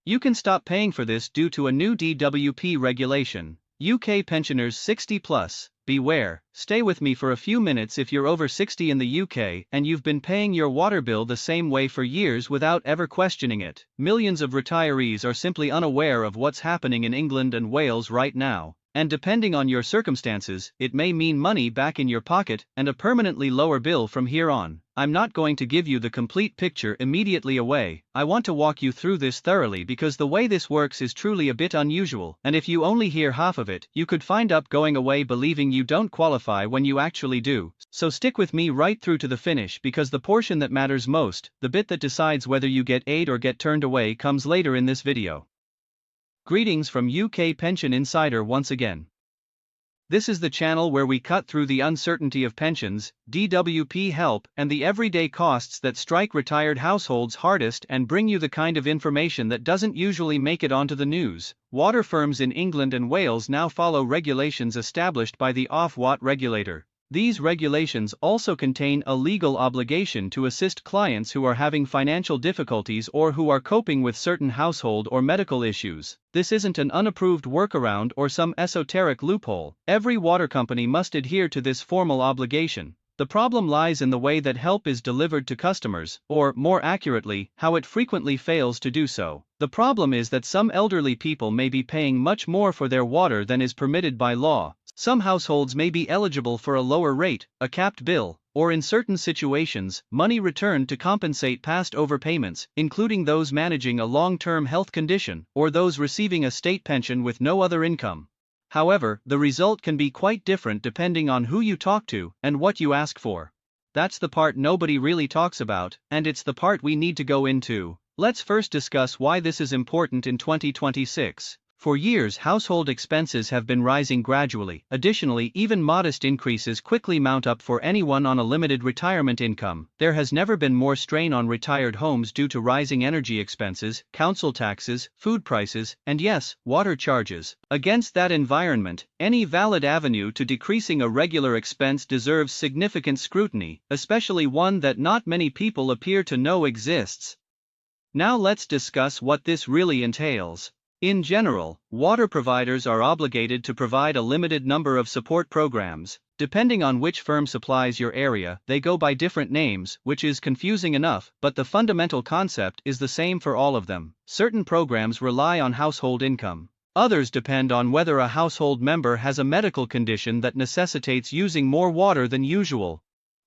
You can stop paying for this due to a new DWP regulation. UK pensioners 60 plus, beware. Stay with me for a few minutes if you're over 60 in the UK and you've been paying your water bill the same way for years without ever questioning it. Millions of retirees are simply unaware of what's happening in England and Wales right now. And depending on your circumstances, it may mean money back in your pocket and a permanently lower bill from here on. I'm not going to give you the complete picture immediately away. I want to walk you through this thoroughly because the way this works is truly a bit unusual, and if you only hear half of it, you could find up going away believing you don't qualify when you actually do. So stick with me right through to the finish because the portion that matters most, the bit that decides whether you get aid or get turned away, comes later in this video. Greetings from UK Pension Insider once again. This is the channel where we cut through the uncertainty of pensions, DWP help, and the everyday costs that strike retired households hardest and bring you the kind of information that doesn't usually make it onto the news. Water firms in England and Wales now follow regulations established by the Ofwat regulator. These regulations also contain a legal obligation to assist clients who are having financial difficulties or who are coping with certain household or medical issues. This isn't an unapproved workaround or some esoteric loophole. Every water company must adhere to this formal obligation. The problem lies in the way that help is delivered to customers, or, more accurately, how it frequently fails to do so. The problem is that some elderly people may be paying much more for their water than is permitted by law. Some households may be eligible for a lower rate, a capped bill, or in certain situations, money returned to compensate past overpayments, including those managing a long-term health condition, or those receiving a state pension with no other income. However, the result can be quite different depending on who you talk to and what you ask for. That's the part nobody really talks about, and it's the part we need to go into. Let's first discuss why this is important in 2026. For years, household expenses have been rising gradually. Additionally, even modest increases quickly mount up for anyone on a limited retirement income. There has never been more strain on retired homes due to rising energy expenses, council taxes, food prices, and yes, water charges. Against that environment, any valid avenue to decreasing a regular expense deserves significant scrutiny, especially one that not many people appear to know exists. Now let's discuss what this really entails. In general, water providers are obligated to provide a limited number of support programs. Depending on which firm supplies your area, they go by different names, which is confusing enough, but the fundamental concept is the same for all of them. Certain programs rely on household income. Others depend on whether a household member has a medical condition that necessitates using more water than usual.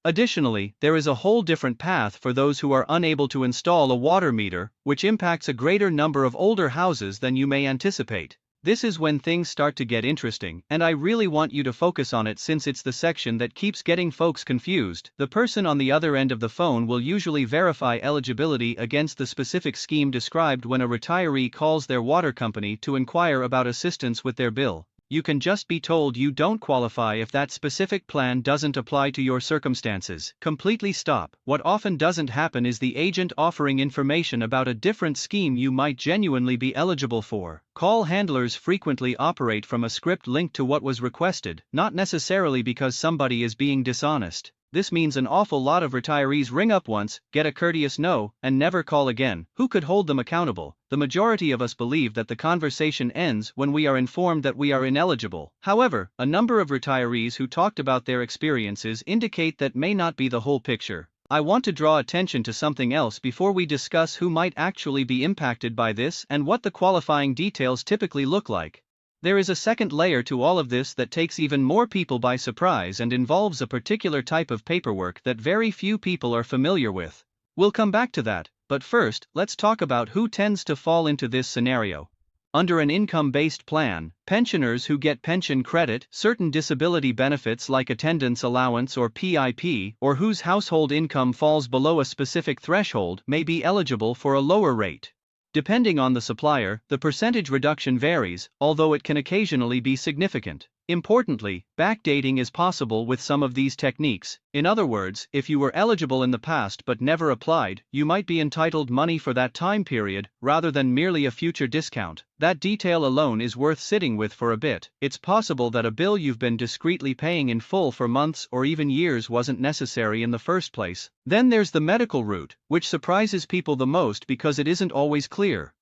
Additionally, there is a whole different path for those who are unable to install a water meter, which impacts a greater number of older houses than you may anticipate. This is when things start to get interesting, and I really want you to focus on it since it's the section that keeps getting folks confused. The person on the other end of the phone will usually verify eligibility against the specific scheme described when a retiree calls their water company to inquire about assistance with their bill. You can just be told you don't qualify if that specific plan doesn't apply to your circumstances. Completely stop. What often doesn't happen is the agent offering information about a different scheme you might genuinely be eligible for. Call handlers frequently operate from a script linked to what was requested, not necessarily because somebody is being dishonest. This means an awful lot of retirees ring up once, get a courteous no, and never call again. Who could hold them accountable? The majority of us believe that the conversation ends when we are informed that we are ineligible. However, a number of retirees who talked about their experiences indicate that may not be the whole picture. I want to draw attention to something else before we discuss who might actually be impacted by this and what the qualifying details typically look like. There is a second layer to all of this that takes even more people by surprise and involves a particular type of paperwork that very few people are familiar with. We'll come back to that, but first, let's talk about who tends to fall into this scenario. Under an income-based plan, pensioners who get pension credit, certain disability benefits like attendance allowance or PIP, or whose household income falls below a specific threshold may be eligible for a lower rate. Depending on the supplier, the percentage reduction varies, although it can occasionally be significant. Importantly, backdating is possible with some of these techniques. In other words, if you were eligible in the past but never applied, you might be entitled money for that time period, rather than merely a future discount. That detail alone is worth sitting with for a bit. It's possible that a bill you've been discreetly paying in full for months or even years wasn't necessary in the first place. Then there's the medical route, which surprises people the most because it isn't always clear.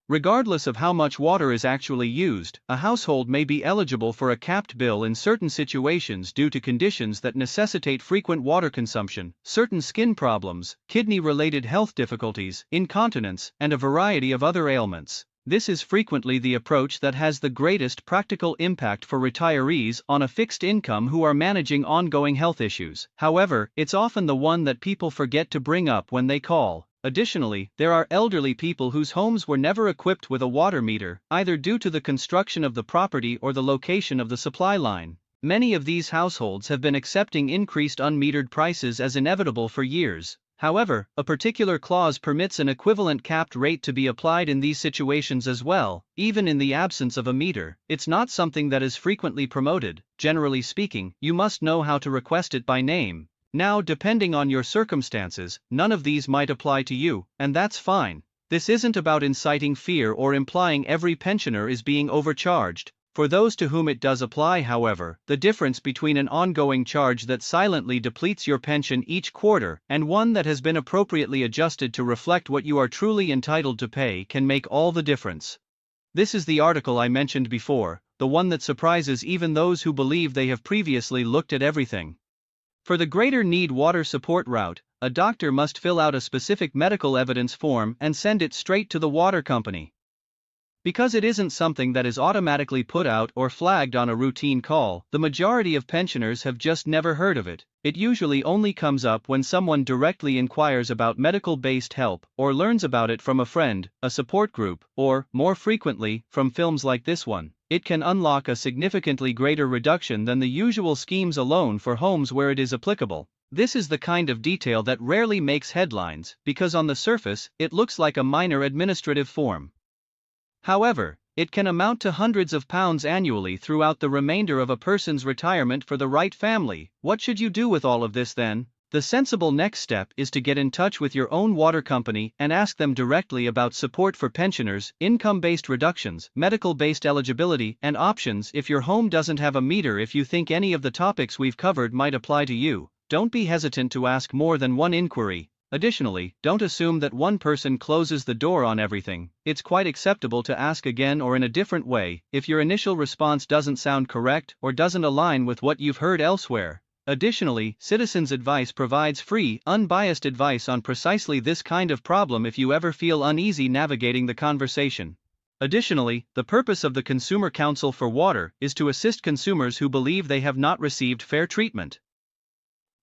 Regardless of how much water is actually used, a household may be eligible for a capped bill in certain situations due to conditions that necessitate frequent water consumption, certain skin problems, kidney-related health difficulties, incontinence, and a variety of other ailments. This is frequently the approach that has the greatest practical impact for retirees on a fixed income who are managing ongoing health issues. However, it's often the one that people forget to bring up when they call. Additionally, there are elderly people whose homes were never equipped with a water meter, either due to the construction of the property or the location of the supply line. Many of these households have been accepting increased unmetered prices as inevitable for years. However, a particular clause permits an equivalent capped rate to be applied in these situations as well, even in the absence of a meter. It's not something that is frequently promoted. Generally speaking, you must know how to request it by name. Now, depending on your circumstances, none of these might apply to you, and that's fine. This isn't about inciting fear or implying every pensioner is being overcharged. For those to whom it does apply, however, the difference between an ongoing charge that silently depletes your pension each quarter and one that has been appropriately adjusted to reflect what you are truly entitled to pay can make all the difference. This is the article I mentioned before, the one that surprises even those who believe they have previously looked at everything. For the greater need water support route, a doctor must fill out a specific medical evidence form and send it straight to the water company. Because it isn't something that is automatically put out or flagged on a routine call, the majority of pensioners have just never heard of it. It usually only comes up when someone directly inquires about medical-based help, or learns about it from a friend, a support group, or, more frequently, from films like this one. It can unlock a significantly greater reduction than the usual schemes alone for homes where it is applicable. This is the kind of detail that rarely makes headlines, because on the surface, it looks like a minor administrative form. However, it can amount to hundreds of pounds annually throughout the remainder of a person's retirement for the right family. What should you do with all of this then? The sensible next step is to get in touch with your own water company and ask them directly about support for pensioners, income-based reductions, medical-based eligibility, and options if your home doesn't have a meter. If you think any of the topics we've covered might apply to you, don't be hesitant to ask more than one inquiry. Additionally, don't assume that one person closes the door on everything. It's quite acceptable to ask again or in a different way if your initial response doesn't sound correct or doesn't align with what you've heard elsewhere. Additionally, Citizens Advice provides free, unbiased advice on precisely this kind of problem if you ever feel uneasy navigating the conversation. Additionally, the purpose of the Consumer Council for Water is to assist consumers who believe they have not received fair treatment.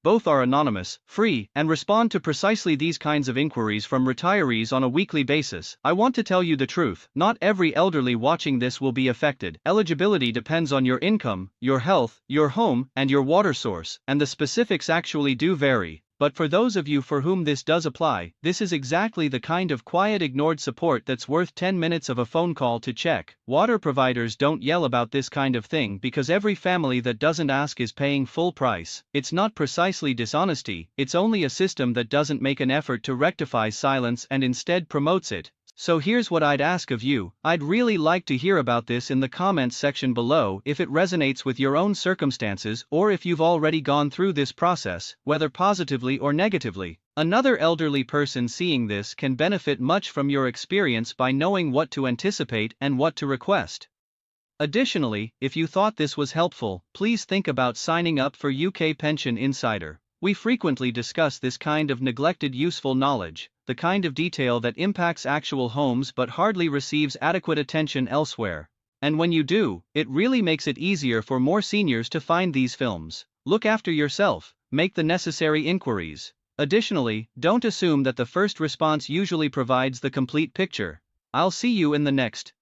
Both are anonymous, free, and respond to precisely these kinds of inquiries from retirees on a weekly basis. I want to tell you the truth, not every elderly watching this will be affected. Eligibility depends on your income, your health, your home, and your water source, and the specifics actually do vary. But for those of you for whom this does apply, this is exactly the kind of quiet ignored support that's worth 10 minutes of a phone call to check. Water providers don't yell about this kind of thing because every family that doesn't ask is paying full price. It's not precisely dishonesty, it's only a system that doesn't make an effort to rectify silence and instead promotes it. So here's what I'd ask of you. I'd really like to hear about this in the comments section below if it resonates with your own circumstances or if you've already gone through this process, whether positively or negatively. Another elderly person seeing this can benefit much from your experience by knowing what to anticipate and what to request. Additionally, if you thought this was helpful, please think about signing up for UK Pension Insider. We frequently discuss this kind of neglected useful knowledge, the kind of detail that impacts actual homes but hardly receives adequate attention elsewhere. And when you do, it really makes it easier for more seniors to find these films. Look after yourself, make the necessary inquiries. Additionally, don't assume that the first response usually provides the complete picture. I'll see you in the next